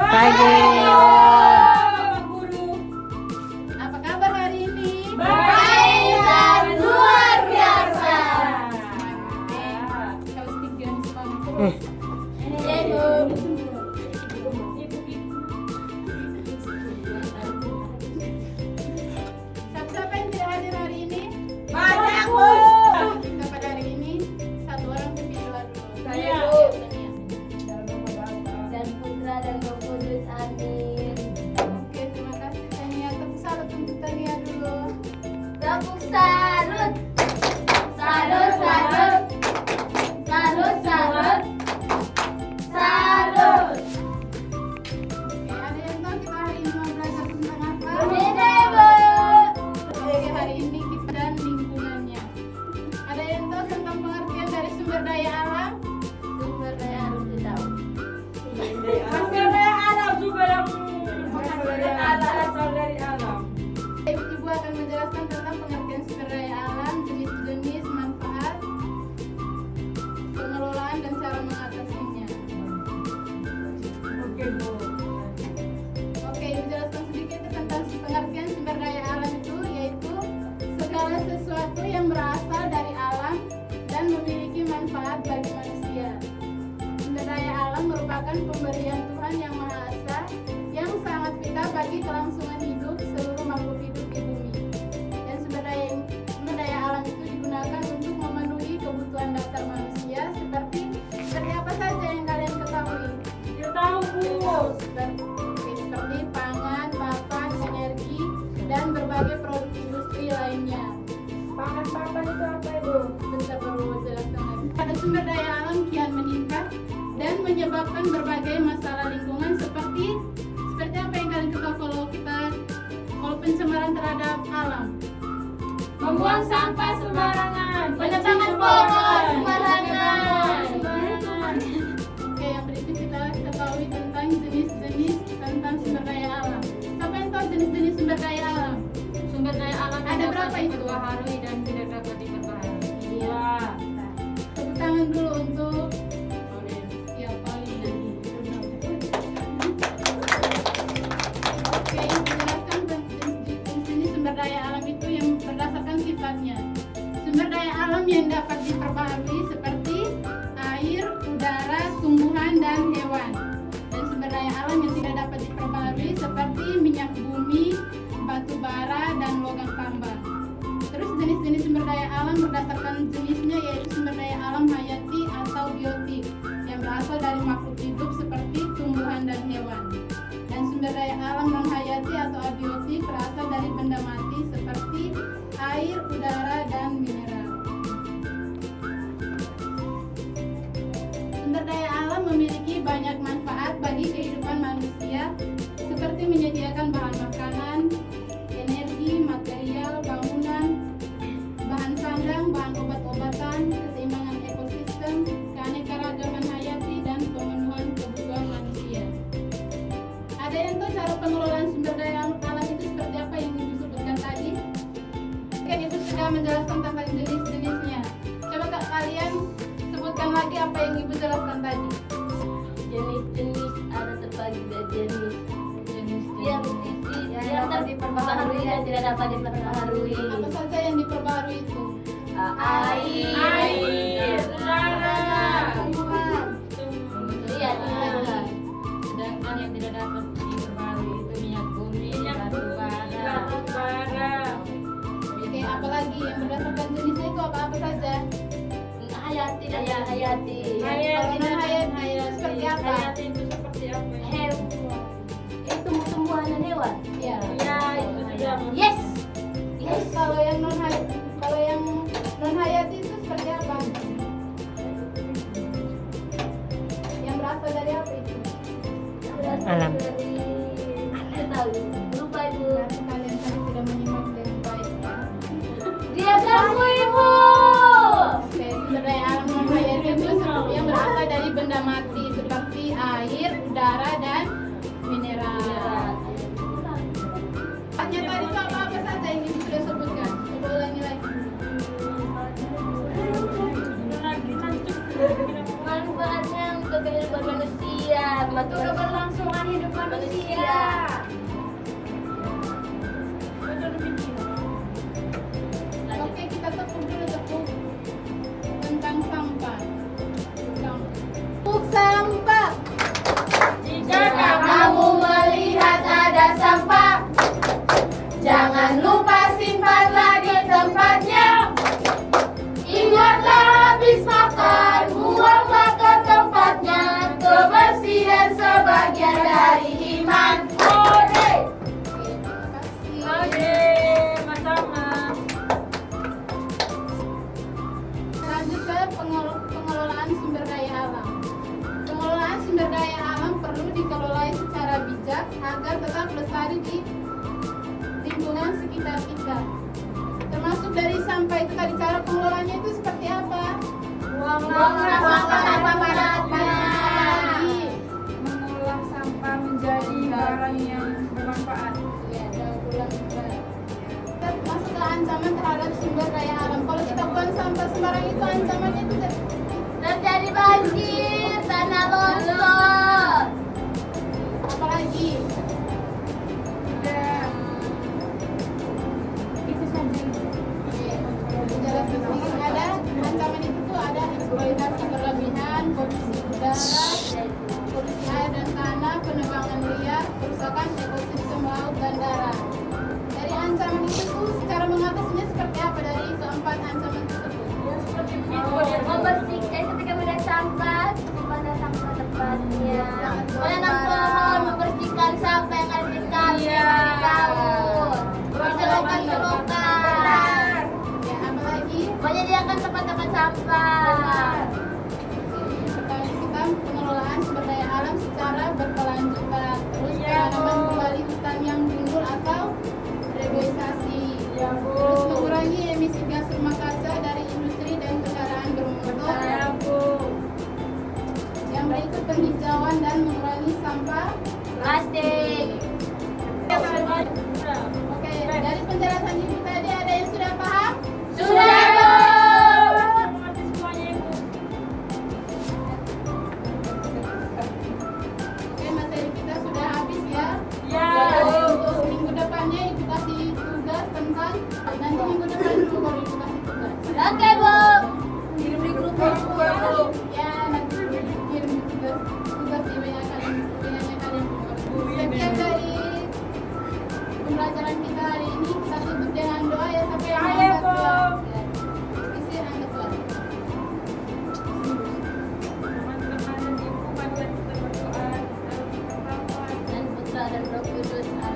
Pagi. Bapak Guru. Apa kabar hari ini? Baik dan luar biasa. Kalau tinggian semangat. Iya, Bu. Siapa yang tidak hadir hari ini? Banyak, Bu. Kita pada hari ini satu orang pimpin doa dulu. Saya, Bu. Dan putra dan roh kudus, amin. Oke, terima kasih Tania. Tepuk salut untuk Tania dulu. Tepuk salut. Salut, salut. Salut, salut. Salut. Oke, ada yang tahu kita hari ini mau belajar tentang apa? Beda, Bu. Oke, hari ini kita dan lingkungannya. Ada yang tahu tentang pengertian dari sumber daya alam? Sumber daya harus tahu. Hasil dari alam juga yang berasal dari alam. Ibu akan menjelaskan tentang pengertian sumber daya alam, jenis-jenis, manfaat, pengelolaan dan cara mengatasinya. Oke, Bu. Oke, Ibu jelaskan sedikit tentang pengertian sumber daya alam itu, yaitu segala sesuatu yang berasal dari alam dan memiliki manfaat bagi manusia. Sumber daya alam merupakan pemberian Tuhan yang Maha Esa yang sangat vital bagi kelangsungan hidup seluruh makhluk hidup di bumi. Dan sumber daya alam itu digunakan untuk memenuhi kebutuhan dasar manusia seperti apa saja yang kalian ketahui. Kita tahu, Bu. Seperti pangan, papan, energi, dan berbagai produk industri lainnya. Papan itu apa, Ibu? Bentar perlu jelaskan lagi. Pada sumber daya alam kian meningkat dan menyebabkan berbagai masalah lingkungan seperti apa yang kalian ketahui kalau pencemaran terhadap alam, Membuang sampah sembarangan, penebangan pohon sembarangan. Oke, yang berikut kita ketahui tentang jenis-jenis tentang sumber daya alam. Siapa yang tahu jenis-jenis sumber daya alam? Sumber daya alam Ada yang berapa dapat itu? diperbaharui dan tidak dapat diperbaharui. Iya. Tepuk tangan dulu untuk ya Paulina. Oke, menjelaskan jenis sumber daya alam itu yang berdasarkan sifatnya. Sumber daya alam yang dapat diperbaharui seperti air, udara, tumbuhan, dan hewan. Dan sumber daya alam yang tidak dapat diperbaharui seperti minyak bumi, batu bara, dan logam tambang. Terus jenis-jenis sumber daya alam berdasarkan jenisnya yaitu sumber daya alam hayati atau biotik yang berasal dari makhluk hidup seperti tumbuhan dan hewan. Dan sumber daya alam non hayati atau abiotik berasal dari benda mati seperti air, udara, dan mineral. Sumber daya alam memiliki banyak manfaat bagi kehidupan manusia seperti menyediakan bahan makanan, energi, material, bangunan, bahan sandang, bahan obat-obatan, keseimbangan ekosistem, keanekaragaman hayati, dan pemenuhan kebutuhan manusia. Ada yang tahu cara pengelolaan sumber daya alam itu seperti apa yang Ibu sebutkan tadi? Kan Ibu sudah menjelaskan tentang jenis-jenisnya. Coba kalian sebutkan lagi apa yang Ibu jelaskan tadi. Jenis-jenis ada terbagi dari jenis yang Yang dapat diperbaharui dan tidak dapat diperbaharui. Apa saja yang diperbarui itu? Air, udara, Tumbuhan. iya, tumbuhan. Sedangkan yang tidak dapat diperbaharui itu minyak bumi, batu bara. Oke, apalagi yang berdasarkan jenisnya itu apa saja? Hayati dan hayati. Kalau non hayati itu seperti apa? Hayati itu seperti apa? Hewan. Itu tumbuhan dan hewan. Ya. Ya, itu sudah. Yes. Yes. Kalau yang non hayati itu seperti apa? Yang berasal dari apa itu? Alam. Tidak tahu. Lupa, Ibu. Karena kalian tadi tidak menyimak dengan baik. Dia ganggu, Ibu. Oke, sumber daya alam non hayati itu yang berasal dari benda mati seperti air, udara, dan mineral. Tadi itu apa saja yang Ibu sudah sebutkan? Coba ulangi lagi. Manfaatnya untuk kehidupan manusia. Untuk keberlangsungan keberlangsungan hidup manusia. Oke, kita tepuk dulu tepuk tentang sampah. Tepuk sampah. Jika Kamu melihat ada sampah, jangan lupa simpanlah di tempatnya. Ingatlah habis makan, buanglah ke tempatnya. Kebersihan sebagian dari iman. Ode. Oke, sama-sama. Lanjut ke pengelolaan sumber daya alam. Pengelolaan sumber daya alam perlu dikelola secara bijak agar tetap lestari di lingkungan sekitar kita. Termasuk dari sampah itu tadi, cara pengelolaannya itu seperti apa? Buanglah sampah pada lagi. Mengolah sampah menjadi barang yang bermanfaat. Ya, daur ulang juga. Kita masuk ke ancaman terhadap sumber daya alam. Kalau kita buang sampah sembarang itu ancamannya itu terjadi banjir, tanah longsor. apalagi? Dan itu saja. Jelas sedikit ada ancaman itu tuh ada eksploitasi berlebihan, polusi udara, polusi air dan tanah, penebangan liar, kerusakan ekosistem laut dan darat. Dari ancaman itu tuh cara mengatasinya seperti apa dari keempat ancaman tersebut? Membersihkan ketika melihat sampah, pada sampah tempatnya. Menanam pohon, membersihkan sampah yang ada di kali, di laut. Selokan-selokan. Ya, apalagi? Menyediakan tempat-tempat sampah. Pertama kita pengelolaan sumber daya alam secara berkelanjutan. Terus penanaman kembali hutan yang gundul atau reboisasi. Terus mengurangi emisi gas rumah kaca dari industri dan kendaraan bermotor. Yang berikut penghijauan dan mengurangi sampah Plastik. Oke, dari penjelasan ibu tadi ada yang sudah paham? Sudah, Bu. Mengerti semuanya, Ibu. Oke, materi kita sudah habis ya. Ya. Untuk minggu depannya ibu kasih tugas tentang nanti minggu depan ibu baru ibu kasih tugas. Oke, Bu. Kirim di grup Facebook ya, Bu. Ya, nanti kirim tugas di WA kalian, WA-nya kalian. Sekian dari pembelajaran kita hari ini. Kita tutup dengan doa ya sampai yang Ayo, angkat Bu. doa. Ya. Isi angkat doa. Teman-teman dan Ibu, marilah kita berdoa. Kita berdoa. Dan Putra dan Roh Kudus. Amin.